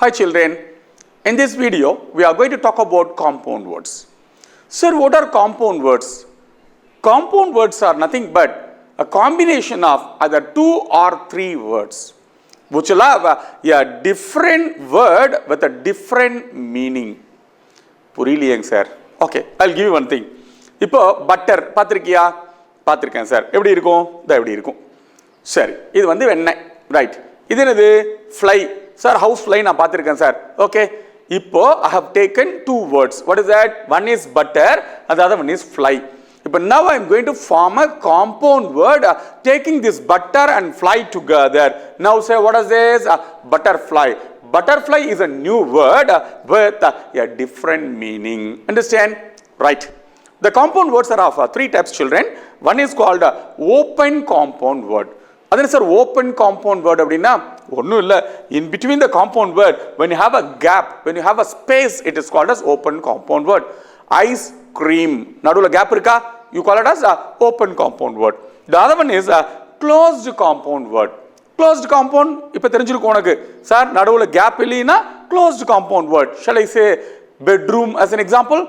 Hi children, in this video we are going to talk about compound words. Sir, what are compound words? Compound words are nothing but a combination of either 2 or 3 words which will have a different word with a different meaning. புரியலையேங்க sir. Okay, I'll give you one thing. இப்போ butter பார்த்திருக்கியா? பார்த்திருக்கேன் sir. எப்படி இருக்கும்? எப்படி இருக்கும். சரி, இது வந்து வெண்ணெய். ரைட். இது என்னது? ஃப்ளை. சார், ஹவுஸ் ஃப்ளை நான் பார்த்திருக்கேன் சார். ஓகே. இப்போ I have taken 2 words. What is that? One is butter, and the other one is fly. இப்போ now I am going to form a compound word taking this butter and fly together. Now say what is this? Butterfly. Butterfly is a new word with a different meaning. Understand? Right. The compound words are of 3 types, children. One is called open compound word. That is, sir, open compound word அப்படினா ஒண்ணும் இல்ல. In between the compound word, when you have a gap, when you have a space, it is called as open compound word. Ice cream. நடுவுல gap இருக்கா? You call it as a open compound word. The other one is a closed compound word. Closed compound இப்ப தெரிஞ்சிருக்கும் உனக்கு. Sir, நடுவுல gap இல்லைனா closed compound word. Shall I say bedroom as an example?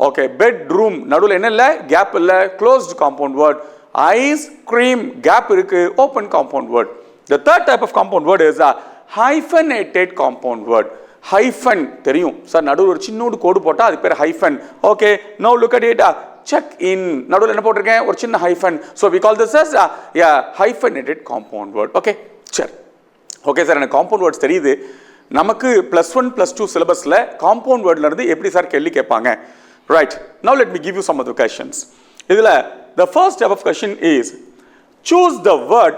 Okay, bedroom நடுவுல என்ன இல்ல? Gap இல்ல. Closed compound word. Ice cream gap இருக்கு. Open compound word. The third type of compound word is a hyphenated compound word. Hyphen தெரியும் sir, நடுவுல ஒரு சின்னோடு கோடு போட்டா அது பேர் hyphen. Okay, now look at it. Check in நடுவுல என்ன போட்டிருக்கேன்? ஒரு சின்ன hyphen. So we call this as a hyphenated compound word. Okay, சரி. ஓகே சார், எனக்கு compound words தெரியுது. நமக்கு +1 +2 சிலபஸ்ல compound wordல இருந்து எப்படி சார் கேள்வி கேட்பாங்க? Right. Now let me give you some of the questions. இதுல the first type of question is choose the word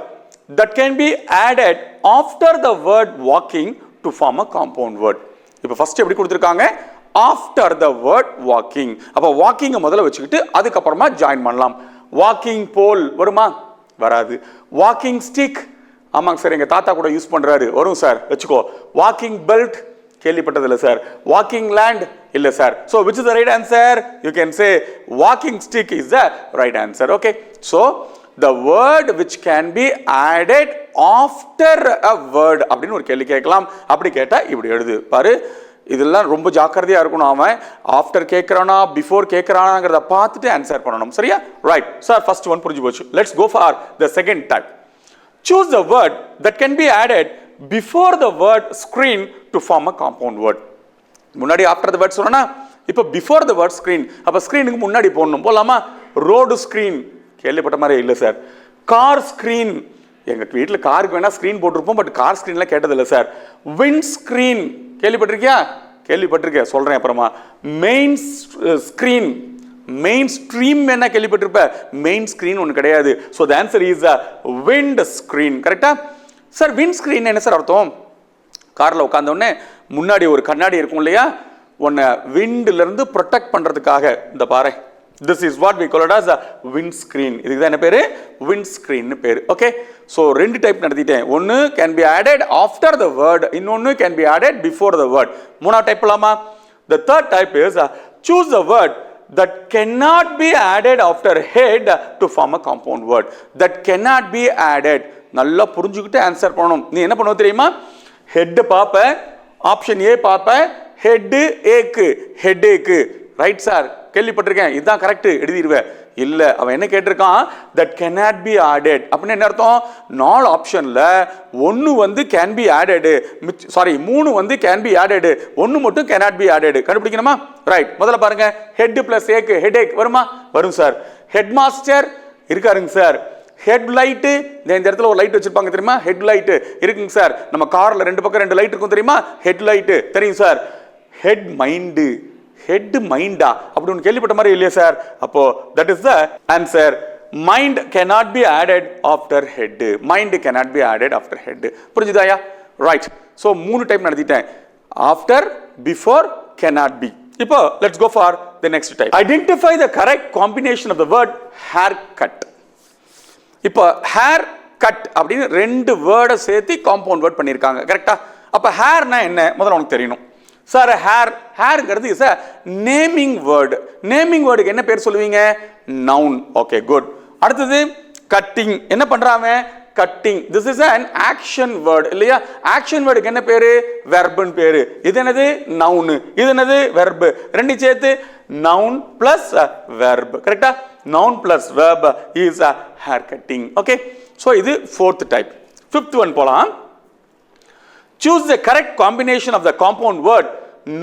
that can be added after the word walking to form a compound word. இப்போ first எப்படி கொடுத்திருக்காங்க? After the word walking. அப்ப walking முதல்ல வச்சுக்கிட்டு அதுக்கு அப்புறமா join பண்ணலாம். Walking pole வருமா? வராது. Walking stick, ஆமாங்க சார், எங்க தாத்தா கூட யூஸ் பண்றாரு. வரும் சார், வெச்சுக்கோ. Walking belt, கேள்விப்பட்டதில்லை சார். Walking land, இல்ல sir. So which is the right answer? You can say walking stick is the right answer. Okay, so the word which can be added after a word அப்படின்னு ஒரு கேள்வி கேட்கலாம். அப்படி கேட்டா இப்படி எழுது பாரு. இதெல்லாம் ரொம்ப ஜாக்கிரதையா இருக்கணும். அவன் ஆஃப்டர் கேட்கறானா பிஃபோர் கேட்கறானாங்கிறத பார்த்துட்டு ஆன்சர் பண்ணணும். சரியா? ரைட் சார், ஃபர்ஸ்ட் ஒன் புரிஞ்சு போச்சு. Let's go for the second type. Choose the word that can be added before the word screen to form a compound word. முன்னாடி after the word சொன்னா, இப்போ before the word screen. அப்ப ஸ்கிரீனுக்கு முன்னாடி போடணும். போலாமா? Road screen, கேள்விப்பட்ட மாதிரி இல்ல சார். கார் ஸ்கிரீன், எங்க வீட்ல காருக்கு வேணா ஸ்கிரீன் போட்டுருப்போம், பட் கார் ஸ்கிரீன்ல கேட்டதில்லை சார். Wind screen, கேள்விப்பட்டிருக்கியா? கேள்விப்பட்டிருக்கேன், சொல்றேன் அப்புறமா. மெயின் ஸ்கிரீன், மெயின் ஸ்ட்ரீம் என்ன கேள்விப்பட்டிருப்ப? மெயின் ஸ்கிரீன் ஒன்று கிடையாது. So the answer is wind screen. கரெக்டா சார்? விண்ட் ஸ்கிரீன் என்ன சார் அர்த்தம்? காரில் உட்காந்தோடனே முன்னாடி ஒரு கண்ணாடி இருக்கும் இல்லையா, உன்னை விண்ட்ல இருந்து ப்ரொடெக்ட் பண்றதுக்காக. இந்த பாரு, this is what we call it as a wind screen. இதுக்கு தான் என்ன பேரு? wind screen னு பேரு. ஓகே, ஸோ 2 டைப் நடத்திட்டேன். ஒன்று can be added after the word, இன்னொன்று can be added before the word. மூணாவது டைப் போலாமா? The third type is choose a word that cannot be added after head to form a compound word. That cannot be added. நல்லா புரிஞ்சுக்கிட்டு answer பண்ணணும். நீ என்ன பண்ணுவ தெரியுமா? ஹெட் பாப்ப, ஆப்ஷன் ஏ பாப்ப, ஹெட் ஏக்கு, ஹெட் ஏக்கு. ரைட் சார், கேள்விப்பட்டிருக்கேன், இதுதான் கரெக்ட் எழுதிடுவேன். இல்ல, அவன் என்ன கேட்டிருக்கான்? that cannot be added அப்படின்னு என்ன அர்த்தம்? 4 ஆப்ஷன்ல ஒன்னு வந்து can be added, சாரி 3 வந்து can be added, ஒன்னு மட்டும் cannot be added. கண்டுபிடிக்கணுமா? ரைட், முதல்ல பாருங்க. ஹெட் பிளஸ் ஏக்கு ஹெட் வருமா? வரும் சார். ஹெட் மாஸ்டர் இருக்காருங்க சார். ஹெட் லைட்டு, இந்த இடத்துல ஒரு லைட் வச்சிருப்பாங்க தெரியுமா? ஹெட் லைட்டு இருக்குங்க சார். நம்ம கார்ல 2 பக்கம் 2 லைட் இருக்கும் தெரியுமா? ஹெட் லைட்டு தெரியும் சார். ஹெட் மைண்டு, ஹெட் மைண்டா அப்படி ஒன்று கேள்விப்பட்ட மாதிரி இல்லையா சார்? அப்போ that is the answer. Mind cannot be added after head. Mind cannot be added after head. புரிஞ்சுதாயா? Right. So 3 type நடத்திட்டேன். After, before, cannot be. இப்போ let's go for the next type. Identify the correct combination of the word hair cut. இப்போ hair cut அப்படின்னு 2 வேர்டை சேர்த்து compound word பண்ணியிருக்காங்க. கரெக்டா? அப்போ ஹேர்னா என்ன முதல்ல உனக்கு தெரியணும். சார், ஹேர்ங்கிறது is a naming word. Naming வேர்டுக்கு என்ன பேர் சொல்லுவீங்க? நவுன். Okay, good. அடுத்தது கட்டிங். என்ன பண்றாங்க? cutting. This is an action word இல்லையா? action word க்கு என்ன பேரு? verb ன்னு பேரு. இது என்னது? noun. இது என்னது? verb. ரெண்டு சேர்த்து noun plus verb. கரெக்ட்டா? noun plus verb is hair cutting. Okay? So இது fourth type. Fifth one போலாம். Choose the correct combination of the compound word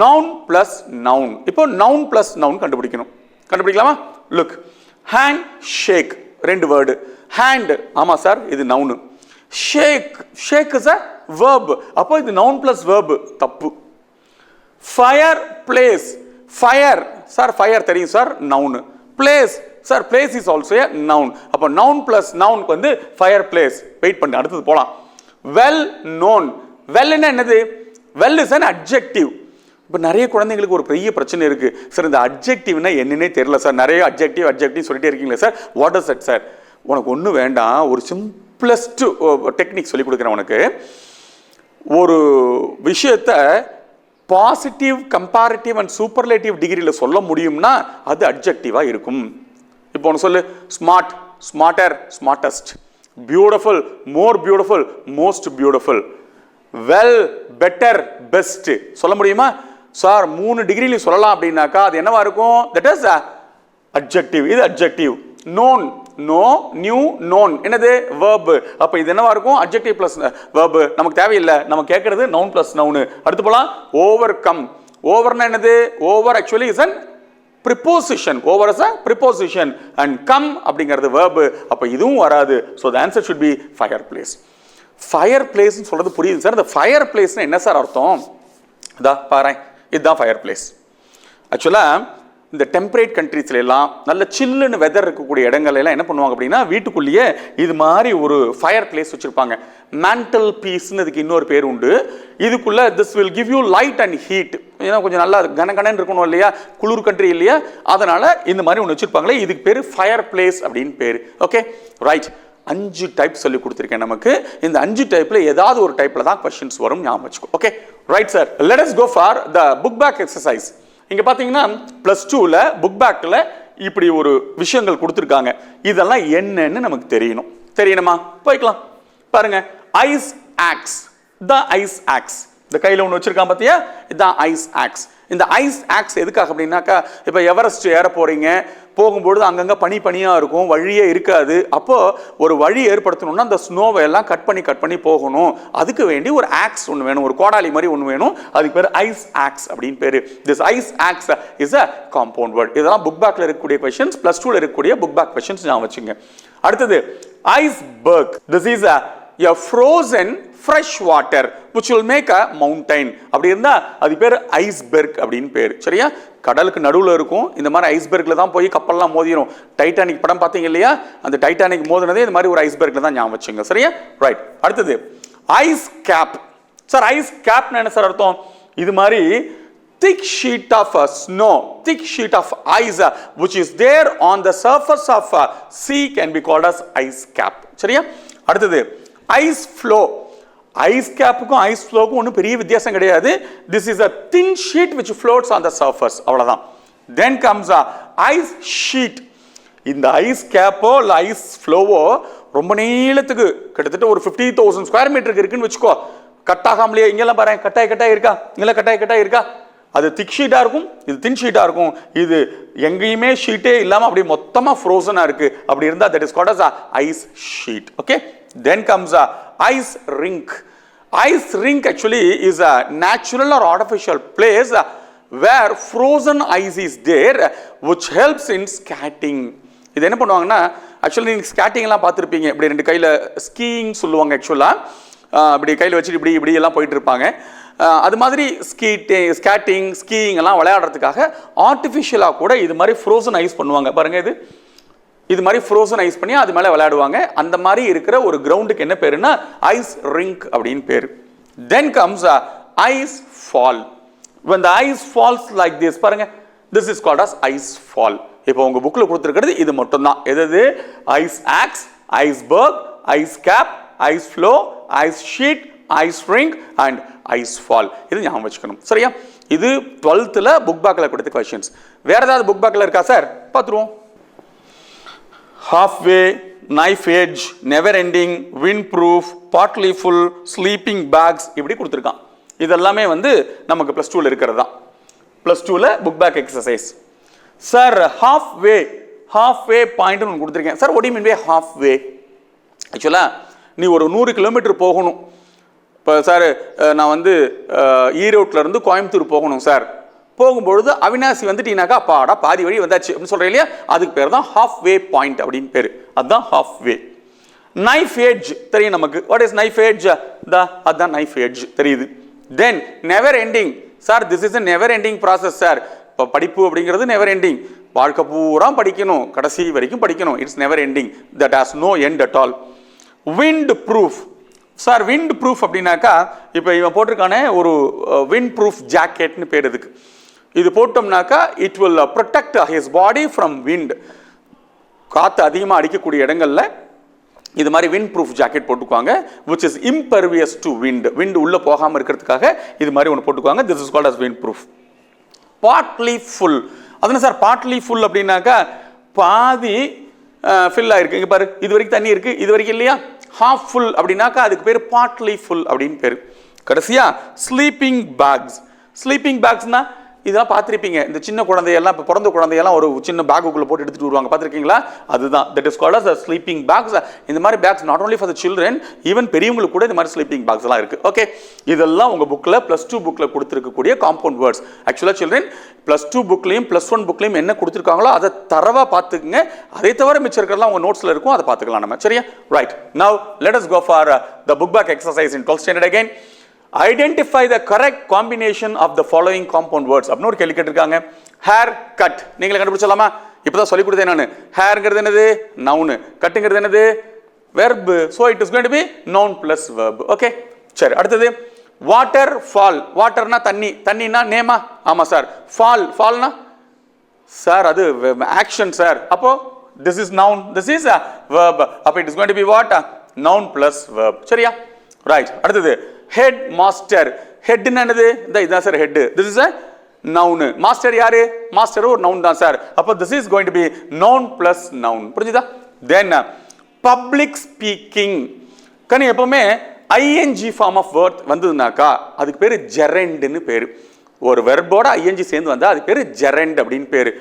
noun plus noun. இப்போ noun plus noun கண்டுபிடிக்கணும். கண்டுபிடிக்கலாமா? Look. Hand shake ரெண்டு word. hand ஆமா sir இது noun. shake is a verb. அப்போ இது noun plus verb தப்பு. fire place fire sir fire தெரியும் sir noun. place sir place is also a noun. அப்போ noun plus noun வந்து fireplace. Wait பண்ணு அடுத்து போலாம். well known well என்னது? well is an adjective. இப்போ நிறைய குழந்தைங்களுக்கு ஒரு பெரிய பிரச்சனை இருக்கு சார் இந்த அட்ஜெக்டிவ்னா என்னன்னே தெரியல சார் நிறைய அட்ஜெக்டிவ் சொல்லிட்டே இருக்கீங்களா sir what is that sir உனக்கு ஒன்றும் வேண்டாம் ஒரு சிம்பிளஸ்ட் டெக்னிக் சொல்லி கொடுக்குறேன் உனக்கு ஒரு விஷயத்தை பாசிட்டிவ் கம்பேரிட்டிவ் அண்ட் சூப்பர்லேட்டிவ் டிகிரியில் சொல்ல முடியும்னா அது அட்ஜெக்டிவாக இருக்கும் இப்போ ஒன்று சொல்லு ஸ்மார்ட் ஸ்மார்ட்டர் ஸ்மார்ட்டஸ்ட் பியூட்டிஃபுல் மோர் beautiful most beautiful well better best சொல்ல முடியுமா சார் 3 டிகிரியில சொல்லலாம் அப்படின்னாக்கா அது என்னவா இருக்கும் தட் இஸ் அட்ஜெக்டிவ் இது adjective known no new known என்னது verb அப்ப இது என்னவா இருக்கும் adjective plus verb நமக்கு தேவையில்லை நம்ம கேக்குறது noun plus noun அடுத்து போலாம் overcome overனா என்னது over actually is an preposition over is a preposition and come அப்படிங்கிறது verb அப்ப இதுவும் வராது so the answer should be fireplace fireplace னு சொல்றது புரியுது சார் அந்த fireplace னா என்ன சார் அர்த்தம் இதா பாறேன் இதுதான் fireplace ஆக்சுவலா இந்த டெம்பரேட் கண்ட்ரீஸ்ல எல்லாம் நல்ல சில்லுன்னு வெதர் இருக்கக்கூடிய இடங்கள்ல எல்லாம் என்ன பண்ணுவாங்க அப்படின்னா வீட்டுக்குள்ளேயே இது மாதிரி ஒரு ஃபயர் பிளேஸ் வச்சிருப்பாங்க மேண்டல் பீஸ்னு இதுக்கு இன்னொரு பேர் உண்டு இதுக்குள்ள this will give you light and heat ஏன்னா கொஞ்சம் நல்லா கனகனன்னு இருக்கணும் இல்லையா குளிர் கண்ட்ரி இல்லையா அதனால இந்த மாதிரி ஒன்று வச்சிருப்பாங்களே இதுக்கு பேர் ஃபயர் பிளேஸ் அப்படின்னு பேர் ஓகே ரைட் 5 டைப் சொல்லி கொடுத்துருக்கேன் நமக்கு இந்த 5 டைப்ல ஏதாவது ஒரு டைப்ல தான் क्वेश्चंस வரும் ஞாபகம் வச்சுக்கோ okay right sir let us go for the book back exercise இங்க பாத்தீங்கன்னா +2ல புக் பேக்ல இப்படி ஒரு விஷயங்கள் கொடுத்திருக்காங்க இதெல்லாம் என்னன்னு நமக்கு தெரியணுமா போய்க்கலாம் பாருங்க ஐஸ் ஆக்ஸ் தி ஐஸ் ஆக்ஸ் இந்த கையில ஒன்னு வச்சிருக்கான் பாத்தியா இதான் ஐஸ் ஆக்ஸ் இந்த ஐஸ் ஆக்ஸ் எதுக்காக அப்படின்னாக்கா இப்போ எவரெஸ்ட் ஏற போறீங்க போகும்போது அங்கங்க பனியா இருக்கும் வழியே இருக்காது அப்போ ஒரு வழி ஏற்படுத்தணும்னா அந்த ஸ்னோவை எல்லாம் கட் பண்ணி போகணும் அதுக்கு வேண்டி ஒரு ஆக்ஸ் ஒன்று வேணும் ஒரு கோடாலி மாதிரி ஒன்று வேணும் அதுக்கு பேர் ஐஸ் ஆக்ஸ் அப்படின்னு பேரு this ice axe is a compound word இதெல்லாம் புக் பேக்ல இருக்கக்கூடிய क्वेश्चंस +2ல இருக்கக்கூடிய புக் பேக் क्वेश्चंस ஞாபகம் வச்சுங்க அடுத்தது iceberg this is a frozen fresh water which will make a mountain அப்படி இருந்தா அது பேர் ஐஸ்பெர்க் அப்படின்னு பேர் சரியா கடலுக்கு நடுவுல இருக்கும் இந்த மாதிரி ஐஸ்பெர்க்ல தான் போய் கப்பல்லாம் மோதிரும் டைட்டானிக் படம் பாத்தீங்க இல்லையா அந்த டைட்டானிக் மோதினதே இந்த மாதிரி ஒரு ஐஸ்பெர்க்ல தான் ஞாபகம் வச்சுங்க சரியா ரைட் அடுத்தது ஐஸ் கேப் சார் ஐஸ் கேப்னா என்ன சார் அர்த்தம் இது மாதிரி thick sheet of snow thick sheet of ice which is there on the surface of sea can be called as ice cap சரியா அடுத்தது ஐஸ் ஃப்ளோ ஐஸ் கேப்புக்கும் ice ஃப்ளோக்கும் ஒன்றும் பெரிய வித்தியாசம் கிடையாது this is a thin sheet which floats on the surface அவ்வளோதான் then comes a ice sheet இந்த ஐஸ் கேப்போ இல்லை ஐஸ் ஃப்ளோவோ ரொம்ப நீளத்துக்கு கிட்டத்தட்ட ஒரு 50,000 ஸ்கொயர் மீட்டருக்கு இருக்குன்னு வச்சுக்கோ கட் ஆகாமலேயே இங்கெல்லாம் பாரு கட்டாய் இருக்கா இங்கெல்லாம் கட்டாய் இருக்கா அது திக் ஷீட்டாக இருக்கும் இது தின் ஷீட்டாக இருக்கும் இது எங்கேயுமே ஷீட்டே இல்லாமல் அப்படியே மொத்தமாக ஃப்ரோசனாக இருக்கு அப்படி இருந்தால் that is called as ice sheet okay then comes a ice rink actually is a natural or artificial place where frozen ice is there which helps in skating இது என்ன பண்ணுவாங்கன்னா actually நீங்க skating எல்லாம் பார்த்திருப்பீங்க இப்படி ரெண்டு கையில ஸ்கீயிங் சொல்லுவாங்க actually இப்படி கையில வச்சிட்டு இப்படி எல்லாம் போயிட்டு இருப்பாங்க அது மாதிரி ஸ்கேட்டிங் ஸ்கீயிங் எல்லாம் விளையாடுறதுக்காக ஆர்டிஃபிஷியலாக கூட இது மாதிரி ஃப்ரோசன் ஐஸ் பண்ணுவாங்க பாருங்க இது மாதிரி ஃப்ரோசன் ஐஸ் பண்ணி அது மேலே விளையாடுவாங்க அந்த மாதிரி இருக்கிற ஒரு கிரவுண்டுக்கு என்ன பேருன்னா ஐஸ் ரிங்க் அப்படின்னு பேரு then comes ice fall when the ice falls like this பாருங்க this is called as ice fall இப்போ உங்க புக்ல கொடுத்திருக்கிறது இது மட்டும் தான் எது ice axe iceberg ice cap ice flow ice sheet ice rink and ice fall இது ஞாபகம் வச்சுக்கணும் சரியா இது 12th புக் பேக்ல கொடுத்த क्वेश्चंस வேற ஏதாவது புக் பேக்ல இருக்கா சார் பாத்துருவோம் halfway knife edge, never ending, wind proof, partly full, sleeping bags இப்படி கொடுத்துருக்கான். இதெல்லாமே வந்து நமக்கு +2 ல இருக்கிறது தான். +2 ல book back exercise. Sir halfway point ஒன்று கொடுத்துருக்கேன். Sir what do you mean by halfway? ஆக்சுவலா நீ ஒரு 100 கிலோமீட்டர் போகணும். இப்போ சார் நான் வந்து ஈரோட்டில் இருந்து கோயம்புத்தூர் போகணும் சார். போகும்பொழுது அவினாசி வந்துட்டீங்கன்னாக்கா அப்பாடா பாதி வழி வந்தாச்சு அப்படின்னு சொல்கிறேன் இல்லையா, அதுக்கு பேர் தான் halfway பாயிண்ட் அப்படின்னு பேர். அதுதான் halfway. நைஃப் எட்ஜ் தெரியும் நமக்கு. What is knife edge? அதுதான் நைஃப் எட்ஜ் தெரியுது. Then never ending. Sir this is a never ending process sir. இப்போ படிப்பு அப்படிங்கிறது நெவர் எண்டிங். வாழ்க்கை பூரா படிக்கணும், கடைசி வரைக்கும் படிக்கணும். It's never ending. That has no end at all. Wind proof. Sir wind proof அப்படின்னாக்கா இப்போ இவன் போட்டிருக்கானே ஒரு விண்ட் ப்ரூஃப் ஜாக்கெட்னு பேர் இதுக்கு. இது போட்டோம்னாக்கா it will protect his body from wind. காற்று அதிகமாக அடிக்கக்கூடிய இடங்கள்ல இது மாதிரி விண்ட் ப்ரூஃப் ஜாக்கெட் போட்டுக்குவாங்க. Which is impervious to wind. Wind உள்ளே போகாமல் இருக்கிறதுக்காக இது மாதிரி ஒன்று போட்டுக்குவாங்க. This is called as windproof. Partly full. அதுனா சார் பார்ட்லி ஃபுல் அப்படின்னாக்கா பாதி ஃபில் ஆயிருக்கு. இங்கே பாரு, இது வரைக்கும் தண்ணி இருக்கு, இது வரைக்கும் இல்லையா. ஹாஃப் ஃபுல் அப்படின்னாக்கா அதுக்கு பேர் பார்ட்லி ஃபுல் அப்படின்னு பேர். கடைசியா ஸ்லீப்பிங் பேக்ஸ். ஸ்லீப்பிங் பேக்ஸ்னா இதெல்லாம் பார்த்துருப்பீங்க. இந்த சின்ன குழந்தையெல்லாம் இப்போ பிறந்த குழந்தையெல்லாம் ஒரு சின்ன பேக்குக்குள்ளே போட்டு எடுத்துகிட்டு வருவாங்க, பார்த்துருக்கீங்களா? அதுதான் that is called as sleeping bags. இந்த மாதிரி bags not only for the children, even பெரியவங்களுக்கு கூட இந்த மாதிரி ஸ்லீப்பிங் பேக்ஸ் எல்லாம் இருக்குது. ஓகே, இதெல்லாம் உங்கள் புக்கில் +2 புக்கில் கொடுத்துருக்கக்கூடிய காம்பவுண்ட் வேர்ட்ஸ். ஆக்சுவலாக சில்ட்ரன் +2 புக்லையும் +1 புக்லையும் என்ன கொடுத்துருக்காங்களோ அதை தரவாக பார்த்துக்குங்க. அதை தவிர மிச்சம் இருக்கிறதெல்லாம் உங்கள் நோட்ஸில் இருக்கும், அதை பார்த்துக்கலாம் நம்ம. சரியா? Right. Now let us go for the book back exercise in 12th standard again. Identify the correct combination of the following compound words. அப்படின்னு ஒரு கேள்வி கேட்டிருக்காங்க. Hair cut. நீங்களே கண்டுபிடிச்சலாமா? இப்போதான் சொல்லி கொடுத்தேன் நான். ஹேர்ங்கிறது என்னது? நவுனு. கட்டுங்கிறது என்னது? Verb. So it is going to be noun plus verb. Okay, சரி. அடுத்தது வாட்டர் ஃபால். வாட்டர்னா தண்ணி, தண்ணினா நேமா? ஆமா சார். ஃபால்னா சார் அது ஆக்ஷன் சார். அப்போ this is noun, this is a verb. அப்போ it is going to be what? Noun plus verb. சரியா? ரைட். அடுத்தது ஹெட் மாஸ்டர். ஹெட்னா என்னது? இதான் sir head. This is a noun. Master யாரு? மாஸ்டர் ஒரு நவுன் தான் சார். அப்போ this is going to be noun plus noun. புரிஞ்சுதா? தென் பப்ளிக் ஸ்பீக்கிங். கனி எப்பவுமே ing ஃபார்ம் ஆஃப் வேர்ட் வந்ததுனாக்கா அதுக்கு பேர் ஜெரண்ட்னு பேர். ஒரு வெர்போட ing சேர்ந்து வந்தா அதுக்கு பேர் ஜெரண்ட் அப்படின்னு பேர்.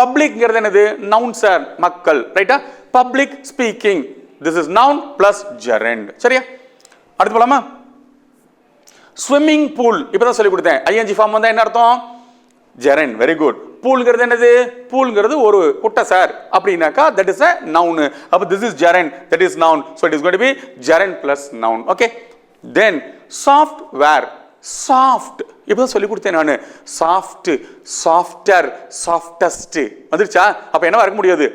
பப்ளிக்ங்கிறது என்னது? நவுன் சார், மக்கள். ரைட்டா? Public speaking. This is noun plus gerund. சரியா? அடுத்து போலாமா? Swimming pool. இப்பதான் சொல்லி கொடுத்தேன். ing ஃபார்ம் வந்தா என்ன அர்த்தம்? ஜெரண்ட். Very good. பூல்ங்கிறது என்னது? பூல்ங்கிறது ஒரு குட்டை சார் அப்படின்னாக்கா தட் இஸ் a noun. அப்போ this is gerund, that is noun. So it is going to be gerund plus noun. Okay. Then software. Soft. இப்பதான் சொல்லி கொடுத்தேன் நான். சாஃப்ட், சாஃப்டர், சாஃப்டஸ்ட் வந்துருச்சா? அப்ப என்னவா இருக்க முடியாது?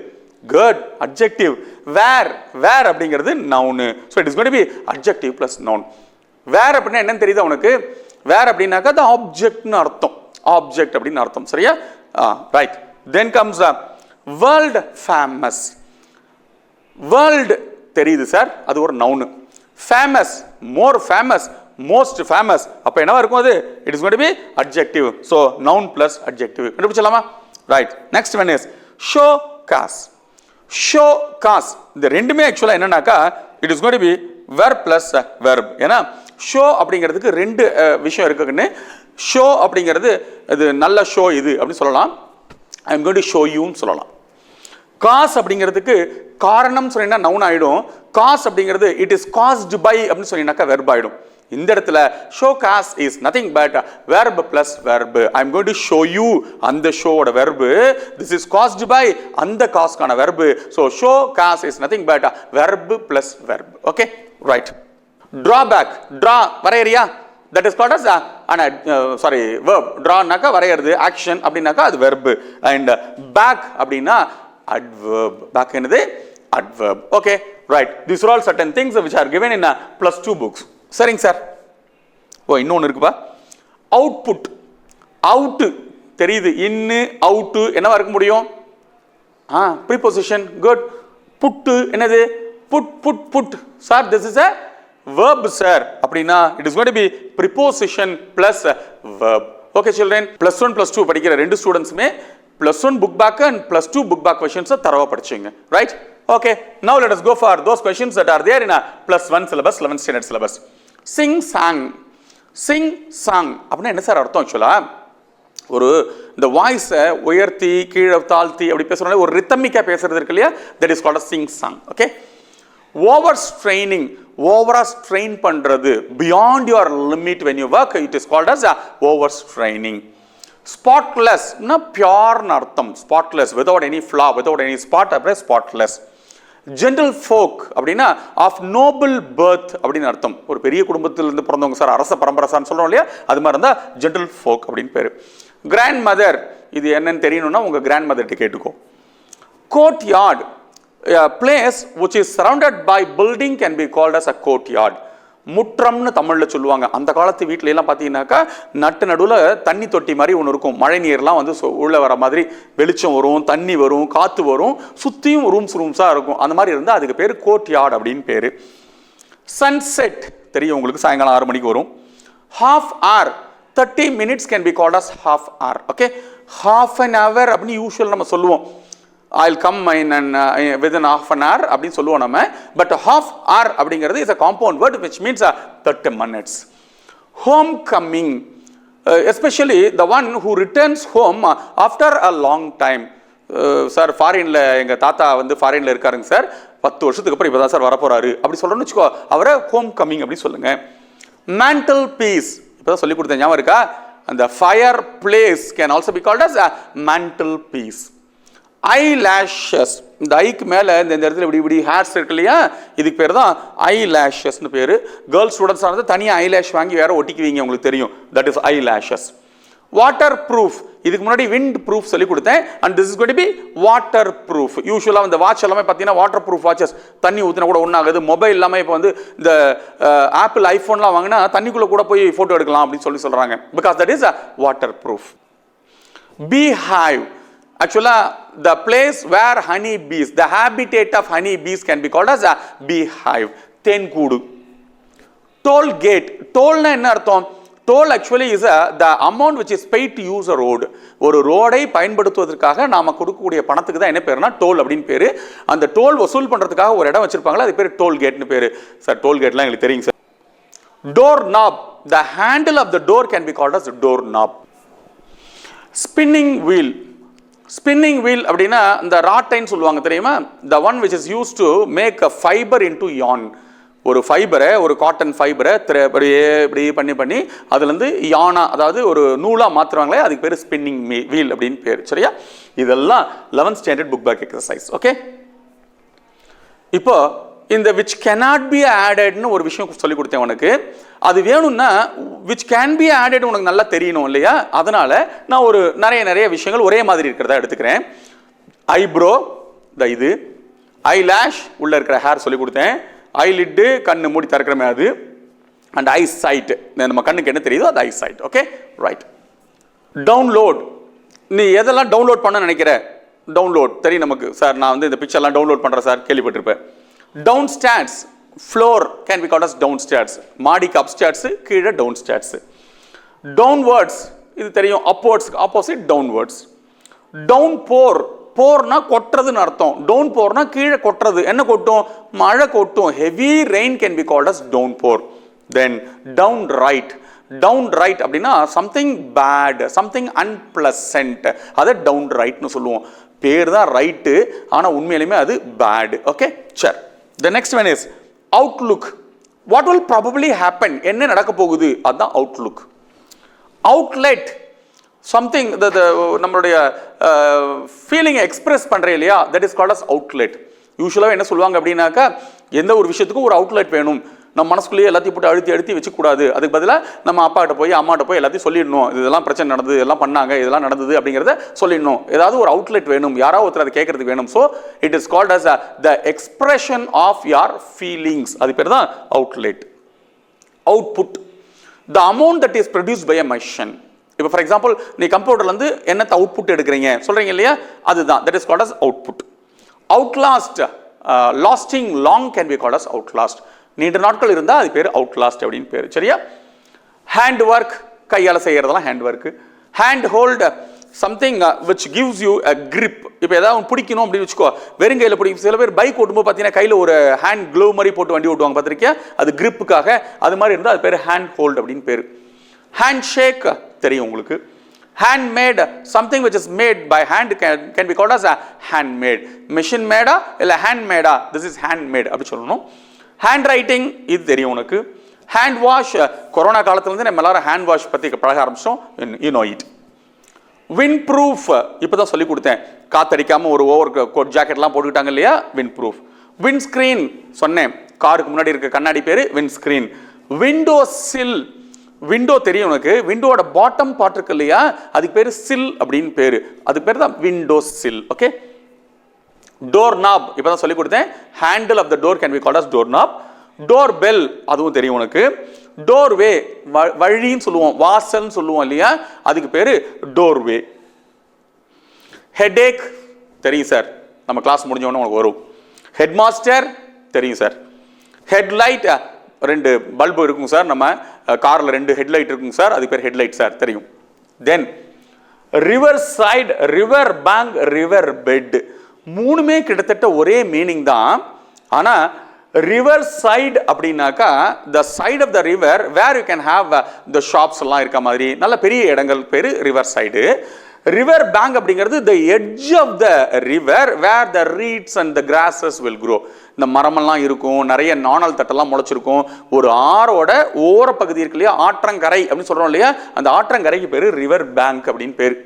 குட். அட்ஜெக்டிவ். வேர். வேர் அப்படிங்கிறது noun. So it is going to be adjective plus noun. Ware அப்படின்னா என்னன்னு தெரியுதா உனக்கு? வேர் அப்படின்னாக்கா அது ஆப்ஜெக்ட்னு அர்த்தம். ஆப்ஜெக்ட் அப்படின்னு அர்த்தம். சரியா? Right. Then comes world famous. World தெரியுது சார், அது ஒரு noun. Famous, more famous, most famous. அப்ப என்னவா இருக்கும் அது? It is going to be adjective. So noun plus adjective. கண்டுபிடிச்சலாமா? Right. Next one is showcase. Showcase. இந்த ரெண்டுமே ஆக்சுவலா என்னன்னாக்கா it is going to be verb plus verb. ஏன்னா ஷோ அப்படிங்கிறதுக்கு ரெண்டு விஷயம் இருக்குன்னு. ஷோ அப்படிங்கிறது இது நல்ல ஷோ இது அப்படின்னு சொல்லலாம். I am going to show யூன்னு சொல்லலாம். காஸ் அப்படிங்கிறதுக்கு காரணம் சொன்னீங்கன்னா நவுன் ஆயிடும். காஸ் அப்படிங்கிறது இட் இஸ் காஸ்ட் பை அப்படின்னு சொன்னீங்கன்னாக்கா வெர்ப் ஆயிடும். இந்த இடத்துல showcase is nothing but verb plus verb. I am going to show you அந்த ஷோவோட verb. This is cast by அந்த காஸ்க்கான verb. So showcase is nothing but verb plus verb. Okay, right. Drawback. Draw வரையறியா? That is called as sorry verb. டிரானாக்கா வரையறது, action அப்படின்னாக்கா அது verb. And back அப்படின்னா adverb. Back என்னது? adverb. Okay, right. These are all certain things which are given in +2 books. சரிங்க sir. ஓ இன்னொன்று இருக்குப்பா. அவுட்புட். அவுட் தெரியுது. இன்னு அவுட்டு என்னவா இருக்க முடியும்? ப்ரீபொசிஷன். குட். புட்டு என்னது? Put put put. Sir this is a verb sir. அப்படின்னா it is going to be preposition plus verb. Okay children, +1 +2 படிக்கிற ரெண்டு ஸ்டூடெண்ட்ஸுமே +1 book back and +2 book back கொஸ்டின்ஸை தரவா படிச்சுங்க. Right? Okay, now let us go for those questions that are there in a +1 syllabus, 11th standard syllabus. Sing sang. Sing sang அப்படின்னா என்ன sir அர்த்தம்? ஆக்சுவலா ஒரு இந்த வாய்ஸை உயர்த்தி கீழே தாழ்த்தி அப்படி பேசுறோம், ஒரு ரித்தமிக்கா பேசுறது இருக்கு இல்லையா, that is called sing song. Okay, over straining, ஓவரா ஸ்ட்ரெயின் பண்றது, beyond your limit when you work, it is called as over straining. Spotless னா பியூர்னு அர்த்தம், spotless, without any flaw, without any spot, அப்படியே ஸ்பாட்லெஸ். ஜென்டல் ஃபோக் அப்படின்னா of Nobel birth அப்படின்னு அர்த்தம். ஒரு பெரிய குடும்பத்திலிருந்து பிறந்தவங்க சார், அரச பரம்பரசான்னு சொல்றோம் இல்லையா, அது மாதிரி இருந்தால் ஜென்டல் ஃபோக் அப்படின்னு பேரு. கிராண்ட் மதர், இது என்னன்னு தெரியணும்னா உங்க கிராண்ட் மதர்கிட்ட கேட்டுக்கோ. Court yard, place which is surrounded by building can be called as a courtyard. முற்றம்னு தமிழ்ல சொல்லுவாங்க. அந்த காலத்து வீட்டில எல்லாம் பார்த்தீங்கன்னாக்கா நட்டு நடுவில் தண்ணி தொட்டி மாதிரி ஒன்று இருக்கும். மழை நீர்லாம் வந்து உள்ள வர மாதிரி வெளிச்சம் வரும், தண்ணி வரும், காற்று வரும், சுற்றியும் ரூம்ஸாக இருக்கும். அந்த மாதிரி இருந்தால் அதுக்கு பேர் கோர்ட் யார்ட் அப்படின்னு பேர். சன்செட் தெரியும் உங்களுக்கு, சாயங்காலம் 6 மணிக்கு வரும். Half hour, 30 minutes can be called as half hour. Okay, half an hour அப்படின்னு யூஷுவல் நம்ம சொல்லுவோம். I'll come in and within half an hour அப்படின்னு சொல்லுவோம் நம்ம. பட் half hour அப்படிங்கிறது is a compound word which means 30 minutes. Homecoming, especially the one who returns home after a long time. Sir ஃபாரின்ல எங்க தாத்தா வந்து ஃபாரின்ல இருக்காருங்க சார், 10 வருஷத்துக்கு அப்புறம் இப்பதான் சார் வரப்போறாரு அப்படி சொல்றோம்னு வச்சுக்கோ, அவரை ஹோம் கம்மிங் அப்படி சொல்லுங்க. மேண்டல் பீஸ், இப்பதான் சொல்லி கொடுத்தேன் ஞாபகம் இருக்கா? அந்த fire place can also be called as mantel piece. Eye lashes, இந்த ஐக்கு மேலே இந்த இடத்துல இப்படி இப்படி ஹேர்ஸ் இருக்கு இல்லையா, இதுக்கு பேர் தான் ஐ லேஷஸ்னு பேர். கேர்ள்ஸ் ஸ்டூடெண்ட்ஸ் ஆனது தனியாக ஐ லேஷ் வாங்கி வேற ஒட்டிக்குவீங்க, உங்களுக்கு தெரியும், that is I lashes. Water proof, இதுக்கு முன்னாடி விண்ட் ப்ரூஃப் சொல்லி கொடுத்தேன், and this is going to B water proof. யூஸ்வலாக இந்த வாட்ச் எல்லாமே பார்த்தீங்கன்னா வாட்டர் ப்ரூஃப் வாட்சஸ், தண்ணி ஊற்றினா கூட ஒன்றாகுது. மொபைல் எல்லாமே இப்போ வந்து இந்த ஆப்பிள் ஐஃபோன்லாம் வாங்கினா தண்ணிக்குள்ளே கூட போய் ஃபோட்டோ எடுக்கலாம் அப்படின்னு சொல்கிறாங்க, because that is water proof. Beehive, actually the place where honey bees, the habitat of honey bees can be called as a beehive. தேன்கூடு. Toll gate, toll னா என்ன அர்த்தம்? Toll actually is the amount which is paid to use a road. ஒரு ரோடை பயன்படுத்துவதற்காக நாம கொடுக்கக்கூடிய பணத்துக்கு தான் என்ன பேருனா டோல் அப்படின்னு பேரு. அந்த டோல் வசூல் பண்றதுக்காக ஒரு இடம் வச்சிருப்பாங்களா, அது பேரு டோல் கேட்னு பேரு. சார் டோல் கேட்லாம் உங்களுக்கு தெரியுங்க sir. Door nap, the handle of the door can be called as door knob. Spinning wheel, spinning wheel அப்படின்னா இந்த ராட்டைன்னு சொல்லுவாங்க தெரியுமா, the one which is use to make a fiber into yarn. ஒரு ஃபைபரை, ஒரு cotton ஃபைபரை அப்படியே இப்படி பண்ணி அதுலேருந்து யானா, அதாவது ஒரு நூலாக மாற்றுவாங்களே, அதுக்கு பேர் ஸ்பின்னிங் வீல் அப்படின்னு பேர். சரியா, இதெல்லாம் 11th standard book back exercise. Okay, இப்போ இந்த which cannot be addedனு ஒரு விஷயம் சொல்லி கொடுத்தேன் உனக்கு. அது வேணும்னா which can be added உனக்கு நல்லா தெரியணும் இல்லையா, அதனால நான் ஒரு நிறைய விஷயங்கள் ஒரே மாதிரி இருக்கிறதா எடுத்துக்கிறேன். ஐப்ரோ, இது ஐலாஷ் உள்ள இருக்கிற ஹேர் சொல்லி கொடுத்தேன். ஐலிட்டு கண்ணு மூடி திறக்கிறமே அது, அண்ட் ஐ சைட் நம்ம கண்ணுக்கு என்ன தெரியுதோ அது I said. Okay right. Download, நீ எதெல்லாம் டவுன்லோட் பண்ண நினைக்கிற, டவுன்லோட் தெரியும் நமக்கு. சார் நான் வந்து இந்த பிக்சர்லாம் டவுன்லோட் பண்ணுறேன் sir, கேள்விப்பட்டிருப்பேன். Downstairs, floor can be called as downstairs. மாடிக்கு upstairs, கீழே downstairs. Downwards, இது தெரியும், upwards opposite downwards. Downpour, போர்னா கொட்டுறதுன்னு அர்த்தம். downpourனா கீழே கொட்டுறது, என்ன கொட்டும், மழை கொட்டும். heavy rain can be called as downpour. Then downright, downright அப்படின்னா something bad, something unpleasant, அதை downrightனு சொல்லுவோம். பேர் தான் ரைட்டு, ஆனால் உண்மையிலுமே அது பேட். ஓகே சரி. The next one is outlook. What will probably happen, என்ன நடக்க போகுது, அதுதான் outlook. Outlet, something நம்மளுடைய ஃபீலிங்கை எக்ஸ்பிரஸ் பண்ணுறேன் இல்லையா, that is called as outlet. யூஸ்வலாக என்ன சொல்லுவாங்க அப்படின்னாக்கா, எந்த ஒரு விஷயத்துக்கும் ஒரு அவுட்லெட் வேணும். நம்ம மனசுக்குள்ளேயே எல்லாத்தையும் போட்டு அழுத்தி வச்சுக்கூடாது. அதுக்கு பதிலாக நம்ம அப்பாட்ட போய் அம்மாட்ட போய் எல்லாத்தையும் சொல்லிடணும், இதெல்லாம் பிரச்சனை நடந்தது, இதெல்லாம் பண்ணாங்க, இதெல்லாம் நடந்தது அப்படிங்கிறத சொல்லிடணும். ஏதாவது ஒரு அவுட்லெட் வேணும், யாராவது ஒருத்தர் அதை கேட்கறதுக்கு வேணும். So it is called as the expression of your feelings, அது பேர் தான் outlet. Output, the amount that is produce by a machine. இப்போ ஃபார் எக்ஸாம்பிள் நீ கம்ப்யூட்டர்லேருந்து என்னத்தை அவுட்புட் எடுக்கிறீங்க சொல்கிறீங்க இல்லையா, அதுதான் that is called as output. Outlast, lasting long can be called as outlast. நீண்ட நாட்கள் இருந்தால் அது பேர் அவுட்லாஸ்ட் அப்படின்னு பேர். சரியா. ஹேண்ட் ஒர்க், கையால் செய்கிறதெல்லாம் hand work. Hand hold, something which gives you a grip. இப்போ ஏதாவது பிடிக்கணும் அப்படின்னு வச்சுக்கோ, வெறுங்கையில் பிடிக்கும். சில பேர் பைக் ஓட்டும்போது பார்த்தீங்கன்னா கையில் ஒரு ஹேண்ட் க்ளோவ் மாதிரி போட்டு வண்டி ஓட்டுவாங்க பார்த்துருக்கியா, அது கிரிப்புக்காக. அது மாதிரி இருந்தால் அது பேர் ஹேண்ட் ஹோல்டு அப்படின்னு பேர். ஹேண்ட் ஷேக் தெரியும் உங்களுக்கு. handmade, something which is made by hand can be called as a handmade. machine made இல்ல handmade, this is handmade அப்படி சொல்லணும். hand writing இது தெரியும் உனக்கு. hand wash, கொரோனா காலத்துல இருந்து நம்ம எல்லாரும் hand wash பத்தி பழக ஆரம்பிச்சோம், you know it. wind proof இப்பதான் சொல்லி கொடுத்தேன், காத்தடிக்காம ஒரு ஓவர் கோட் ஜாக்கெட்லாம் போட்டுக்கிட்டாங்க இல்லையா, wind proof. wind screen சொன்னேன், காருக்கு முன்னாடி இருக்க கண்ணாடி பேரு wind screen. window sill, window தெரியும் உனக்கு, விண்டோட பாட்டம் பார்ட் இருக்கு இல்லையா, அதுக்கு பேரு சில் அப்படின்னு பேரு, அதுக்கு பேரு தான் window sill. Okay. Door knob இப்பதான் சொல்லி கொடுத்தேன், handle of the door can be called as door knob. Door bell அதுவும் தெரியும் உனக்கு. டோர்வே வழின்னு சொல்லுவோம், வாசல்னு சொல்லுவோம் இல்லையா, அதுக்கு பேரு டோர்வே. ஹெடேக் தெரியும் சார், நம்ம கிளாஸ் முடிஞ்சவொடனே உனக்கு வரும். ஹெட் மாஸ்டர் தெரியும் சார். ஹெட்லைட், ரெண்டு பல்பு இருக்கும் சார், நம்ம காரில் ரெண்டு ஹெட்லைட் இருக்கும் சார், அதுக்கு பேர் ஹெட்லைட் சார் தெரியும். Then river side, river bank, river bed, மூணுமே கிட்டத்தட்ட ஒரே மீனிங் தான். ஆனால் ரிவர் சைடு அப்படின்னாக்கா the side of the river where you can have the shops எல்லாம் இருக்க மாதிரி நல்ல பெரிய இடங்கள் பேர் ரிவர் சைடு. ரிவர் பேங்க் அப்படிங்கிறது the edge of the river where the reeds and the grasses will grow. இந்த மரமெல்லாம் இருக்கும், நிறைய நாணல் தட்டெல்லாம் முளைச்சிருக்கும். ஒரு ஆறோட ஓரப்பகுதி இருக்கு இல்லையா, ஆற்றங்கரை அப்படின்னு சொல்றோம் இல்லையா, அந்த ஆற்றங்கரைக்கு பேரு ரிவர் பேங்க் அப்படின்னு பேரு.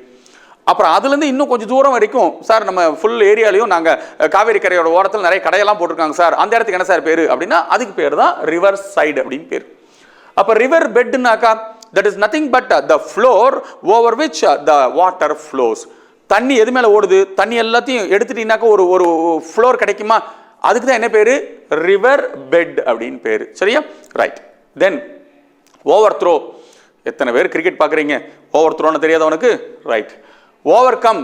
அப்புறம் அதுலேருந்து இன்னும் கொஞ்சம் தூரம் வரைக்கும் சார் நம்ம ஃபுல் ஏரியாலையும் நாங்கள் காவேரி கரையோட ஓரத்தில் நிறைய கடையெல்லாம் போட்டிருக்காங்க சார், அந்த இடத்துக்கு என்ன சார் பேரு அப்படின்னா அதுக்கு பேர் தான் ரிவர் சைடு அப்படின்னு பேர். அப்போ river பெட்னாக்கா that is nothing but the floor over which the water flows. தண்ணி எது மேலே ஓடுது, தண்ணி எல்லாத்தையும் எடுத்துட்டீங்கன்னாக்கா ஒரு ஒரு ஃப்ளோர் கிடைக்குமா, அதுக்கு தான் என்ன பேரு, ரிவர் பெட் அப்படின்னு பேரு. சரியா, ரைட். தென் ஓவர் த்ரோ, எத்தனை பேர் கிரிக்கெட் பார்க்குறீங்க, ஓவர் த்ரோன்னு தெரியாத உனக்கு, right. Overcome,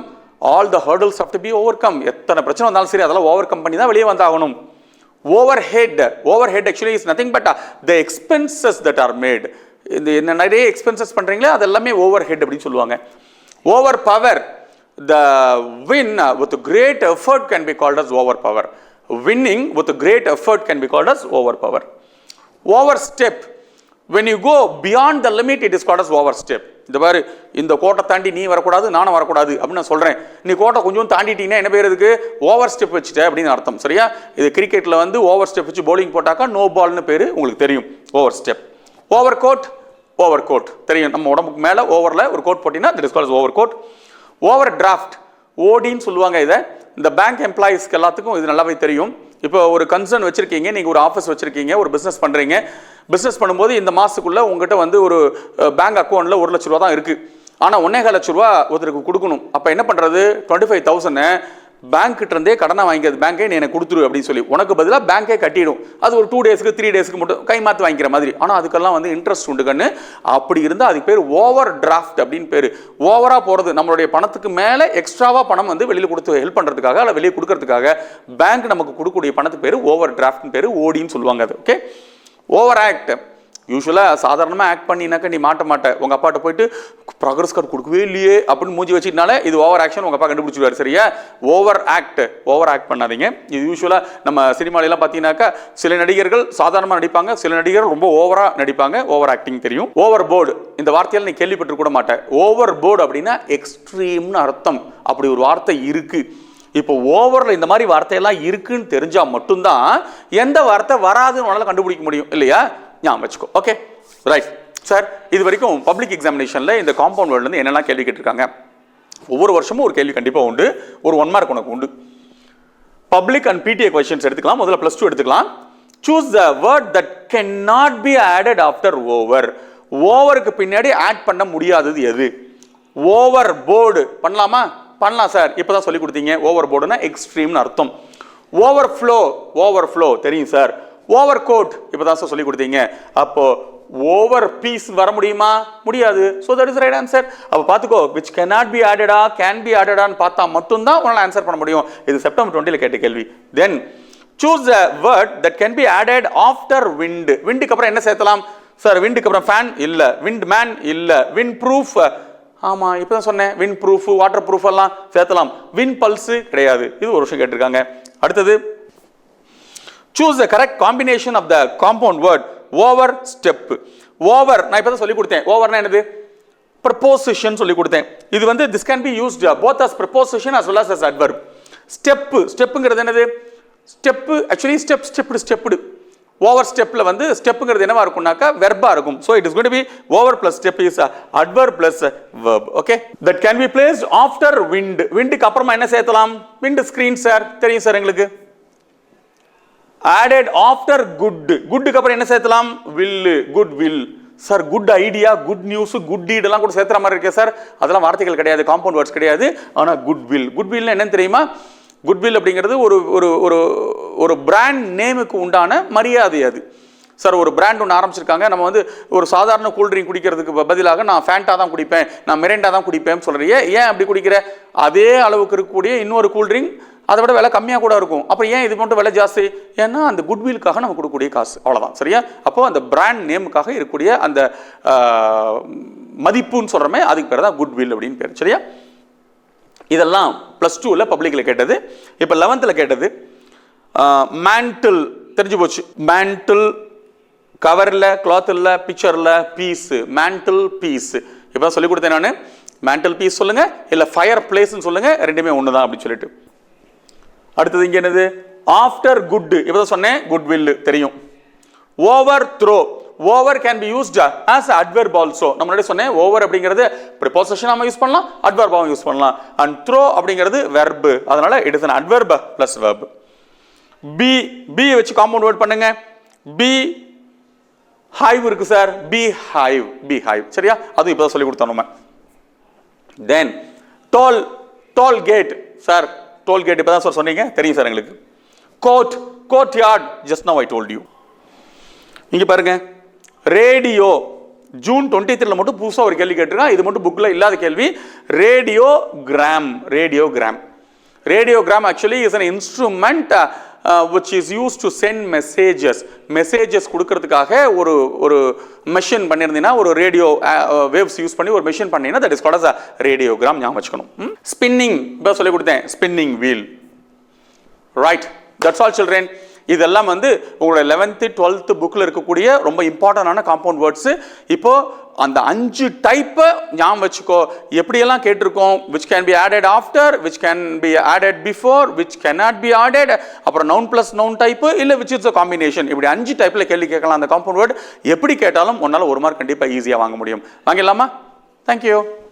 all the hurdles have to be overcome, எத்தனை பிரச்சனை வந்தாலும் சரி அதெல்லாம் ஓவர் கம் பண்ணி தான் வெளியே வந்தாகணும். Over head, over head actually is nothing but the expenses that are made. இந்த என்ன நிறைய எக்ஸ்பென்சஸ் பண்றீங்களே அது எல்லாமே ஓவர் ஹெட் அப்படின்னு சொல்லுவாங்க. Overpower, the win with great effort can be called as overpower. Winning with great effort can be called as overpower. Overstep, when you go beyond the limit it is called as overstep. இந்த பாரு, இந்த கோட்டை தாண்டி நீ வரக்கூடாது நானும் வரக்கூடாது அப்படின்னு நான் சொல்றேன், நீ கோட்டை கொஞ்சம் தாண்டிட்டீங்கன்னா என்ன பேர், இதுக்கு ஓவர் ஸ்டெப் வச்சுட்ட அப்படின்னு அர்த்தம். சரியா, இது கிரிக்கெட்ல வந்து ஓவர் ஸ்டெப் வச்சு பவுலிங் போட்டாக்கா நோ பால்னு பேரு, உங்களுக்கு தெரியும் over step. Over coat, over coat தெரியும், நம்ம உடம்புக்கு மேல ஓவர்ல ஒரு கோட் போட்டீங்கன்னா that is called over coat. Over draft, ஓடின்னு சொல்லுவாங்க இதை. இந்த பேங்க் எம்ப்ளாயிஸ்க்கு எல்லாத்துக்கும் இது நல்லாவே தெரியும். இப்போ ஒரு கன்சர்ன் வச்சிருக்கீங்க, நீங்கள் ஒரு ஆஃபீஸ் வச்சிருக்கீங்க, ஒரு பிஸ்னஸ் பண்ணுறீங்க. பிஸ்னஸ் பண்ணும்போது இந்த மாதத்துக்குள்ளே உங்ககிட்ட வந்து ஒரு பேங்க் அக்கௌண்ட்டில் 1 லட்ச ரூபா தான் இருக்குது, ஆனால் 1.25 லட்ச ரூபா ஒருத்தருக்கு கொடுக்கணும். அப்போ என்ன பண்ணுறது, 25,000 பேங்க்கிட்ட இருந்தே கடனை வாங்கிக்கிறது, பேங்கே நீ எனக்கு கொடுத்துரு அப்படின்னு சொல்லி உனக்கு பதிலாக பேங்கே கட்டிடும். அது ஒரு 2 டேஸ்க்கு 3 டேஸ்க்கு மட்டும் கை மாற்றி வாங்கிக்கிற மாதிரி. ஆனால் அதுக்கெல்லாம் வந்து இன்ட்ரெஸ்ட் உண்டு கண்ணு. அப்படி இருந்தால் அதுக்கு பேர் ஓவர் டிராஃப்ட் அப்படின்னு பேர். ஓவராக போகிறது, நம்மளுடைய பணத்துக்கு மேலே எக்ஸ்ட்ராவாக பணம் வந்து வெளியில் கொடுத்து ஹெல்ப் பண்ணுறதுக்காக இல்லை வெளியே கொடுக்கறதுக்காக பேங்க் நமக்கு கொடுக்கக்கூடிய பணத்துக்கு பேர் ஓவர் டிராஃப்ட்னு பேர், ஓடின்னு சொல்லுவாங்க அது. ஓகே. ஓவர் ஆக்ட், யூஸ்வலாக சாதாரணமாக ஆக்ட் பண்ணினாக்கா நீ மாட்ட மாட்டேன், உங்கள் அப்பாட்ட போயிட்டு ப்ராக்ரஸ் கார்டு கொடுக்கவே இல்லையே அப்படின்னு மூஞ்சி வச்சுட்டனால இது ஓவர் ஆக்ஷன், உங்கள் அப்பா கண்டுபிடிச்சிடுவார். சரியா, ஓவர் ஆக்ட் பண்ணாதீங்க. இது யூஸ்வலாக நம்ம சினிமாலெல்லாம் பார்த்தீங்கன்னாக்கா சில நடிகர்கள் சாதாரணமாக நடிப்பாங்க, சில நடிகர்கள் ரொம்ப ஓவராக நடிப்பாங்க, ஓவர் ஆக்டிங் தெரியும். ஓவர் போர்டு, இந்த வார்த்தையால் நீ கேள்விப்பட்டு கூட மாட்டேன். ஓவர் போர்டு அப்படின்னா எக்ஸ்ட்ரீம்னு அர்த்தம், அப்படி ஒரு வார்த்தை இருக்கு. இப்போ ஓவரில் இந்த மாதிரி வார்த்தையெல்லாம் இருக்குன்னு தெரிஞ்சால் மட்டும்தான் எந்த வார்த்தை வராதுன்னு உன்னால கண்டுபிடிக்க முடியும் இல்லையா, ஞாபகம் வச்சுக்கோ. Okay, right sir. இது வரைக்கும் பப்ளிக் எக்ஸாமினேஷனில் இந்த காம்பவுண்ட் வேர்ட்லேருந்து என்னெல்லாம் கேள்வி கேட்டிருக்காங்க. ஒவ்வொரு வருஷமும் ஒரு கேள்வி கண்டிப்பாக உண்டு, ஒரு 1 மார்க் உனக்கு உண்டு. பப்ளிக் அண்ட் பிடிஏ கொஸ்டின்ஸ் எடுத்துக்கலாம். முதல்ல +2 எடுத்துக்கலாம். Choose the word that can not be added after over. ஓவருக்கு பின்னாடி ஆட் பண்ண முடியாதது எது? ஓவர் போர்டு பண்ணலாமா? பண்ணலாம் சார், இப்போ தான் சொல்லி கொடுத்தீங்க. ஓவர் போர்டுனா எக்ஸ்ட்ரீம்னு அர்த்தம். ஓவர் ஃப்ளோ தெரியும் சார். ஓவர் கோட் இப்போ தான் சார் சொல்லி கொடுத்தீங்க. அப்போ ஓவர் பீஸ் வர முடியுமா? முடியாது. So that is right answer. அப்போ பார்த்துக்கோ, which cannot be added can be ஆடடான்னு பார்த்தா மட்டும்தான் உங்களால் ஆன்சர் பண்ண முடியும். இது செப்டம்பர் 20 கேட்ட கேள்வி. Then choose a word that can be added after wind. விண்டுக்கு அப்புறம் என்ன சேர்த்தலாம் சார்? விண்டுக்கு அப்புறம் ஃபேன் இல்லை, விண்ட் மேன் இல்லை, விண்ட் ப்ரூஃப் ஆமாம் இப்போ தான் சொன்னேன் வின் ப்ரூஃப் வாட்டர் ப்ரூஃப் எல்லாம் சேர்த்தலாம். வின் பல்ஸு கிடையாது. இது ஒரு விஷயம் கேட்டிருக்காங்க. அடுத்தது choose the correct combination of the compound word over step. over நான் இப்போ தான் சொல்லி கொடுத்தேன். ஓவர்னா என்னது? preposition சொல்லி கொடுத்தேன். இது வந்து this can be used both as preposition as well as adverb. ஸ்டெப்புங்கிறது என்னது? ஸ்டெப்பு ஆக்சுவலி ஸ்டெப்டு ஓவர் ஸ்டெப்பில் வந்து ஸ்டெப்புங்கிறது என்னவா இருக்கும்னாக்கா வெர்பா இருக்கும். So it is going to be over plus step is adverb plus verb. Okay, that can be placed after wind. விண்டுக்கு அப்புறமா என்ன சேர்த்தலாம்? விண்ட் ஸ்கிரீன் சார் தெரியும் சார் எங்களுக்கு. added after good. குட்க்கு அப்புறம் என்ன சேர்த்தலாம்? will. good will. Sir good idea, good news, good deed எல்லாம் கூட சேர்த்துற மாதிரி இருக்கே சார். அதெல்லாம் வார்த்தைகள் கிடையாது, காம்பவுண்ட் வேர்ட்ஸ் கிடையாது. ஆனால் குட் வில். குட் வில் என்னன்னு தெரியுமா? குட்வில் அப்படிங்கிறது ஒரு ஒரு ஒரு ஒரு பிராண்ட் நேமுக்கு உண்டான மரியாதை. அது சார் ஒரு பிராண்ட் ஒன்று ஆரம்பிச்சிருக்காங்க. நம்ம வந்து ஒரு சாதாரண கூல்ட்ரிங்க் குடிக்கிறதுக்கு பதிலாக நான் ஃபேண்டா தான் குடிப்பேன், நான் மிரிண்டா தான் குடிப்பேன்னு சொல்கிறேன். ஏன் அப்படி குடிக்கிற? அதே அளவுக்கு இருக்கக்கூடிய இன்னொரு கூல்ட்ரிங்க் அதை விட விலை கம்மியாக கூட இருக்கும். அப்புறம் ஏன் இது மட்டும் விலை ஜாஸ்தி? ஏன்னா அந்த குட்வில்லுக்காக நம்ம கொடுக்கக்கூடிய காசு, அவ்வளோதான். சரியா? அப்போது அந்த பிராண்ட் நேமுக்காக இருக்கக்கூடிய அந்த மதிப்புன்னு சொல்கிறோமே, அதுக்கு பேர் தான் குட்வில் அப்படின்னு பேர். சரியா? இதெல்லாம் +2ல் பப்ளிக்கில் கேட்டது. இப்போ 11th கேட்டது மேண்டில் தெரிஞ்சு போச்சு. மேண்டில் கவரில், கிளாத்தில், பிக்சரில், பீஸு. மேண்டில் பீஸ் இப்போ தான் சொல்லிக் கொடுத்தேன் நான். மேண்டில் பீஸ் சொல்லுங்க, இல்லை ஃபயர் பிளேஸ்ன்னு சொல்லுங்க, ரெண்டுமே ஒன்று தான் அப்படின்னு சொல்லிட்டு. அடுத்தது இங்கே என்னது? After good. இப்போ தான் சொன்னேன் குட்வில் தெரியும். Over throw. Over can be used as adverb also. நம்ம முன்னாடி சொன்னேன் ஓவர் அப்படிங்கிறது ப்ரிபோசிஷனாக யூஸ் பண்ணலாம், அட்வர்பாகவும் யூஸ் பண்ணலாம். அண்ட் த்ரோ அப்படிங்கிறது வெர்பு. அதனால it is an adverb plus verb. Bee. Bee வச்சு காம்பவுண்ட் வேர்ட் பண்ணுங்க. பி ஹைவ் இருக்கு sir. Bee hive. Bee hive. சரியா? அது இப்போ சொல்லி கொடுத்தோம் நம்ம. Then toll. Toll gate sir. Toll gate இப்போ தான் சார் சொன்னீங்க, தெரியும் சார் எங்களுக்கு. Court. Court yard. Just now I told you. இங்கே பாருங்க, ரேடியோ. ஜூன் 23 மட்டும் புதுசாக ஒரு கேள்வி கேட்டிருக்கான். இது மட்டும் புக்கில் இல்லாத கேள்வி. Radiogram. Radiogram. Radiogram actually is an instrument which is used to send messages. Messages கொடுக்கறதுக்காக ஒரு ஒரு மெஷின் பண்ணியிருந்தீங்கன்னா, ஒரு ரேடியோ வேவ்ஸ் யூஸ் பண்ணி ஒரு மெஷின் பண்ணீங்கன்னா that is called as a radiogram. ஞாபகம் வச்சுக்கணும். ஸ்பின்னிங் இப்போ சொல்லி கொடுத்தேன். Spinning wheel. Right, that's all children. இதெல்லாம் வந்து உங்களோட 11th 12th புக்கில் இருக்கக்கூடிய ரொம்ப இம்பார்ட்டண்டான காம்பவுண்ட் வேர்ட்ஸு. இப்போ அந்த 5 டைப்பை ஞாபகம் வச்சுக்கோ. எப்படியெல்லாம் கேட்டிருக்கோம்? which can be added after, which can be added before, which cannot be added, அப்புறம் noun plus noun டைப், இல்லை which is a combination. இப்படி 5 டைப்பில் கேள்வி கேட்கலாம். அந்த காம்பவுண்ட் வேர்ட் எப்படி கேட்டாலும் உன்னால் 1 மார்க் கண்டிப்பாக ஈஸியாக வாங்க முடியும். வாங்கிடலாமா? தேங்க்யூ.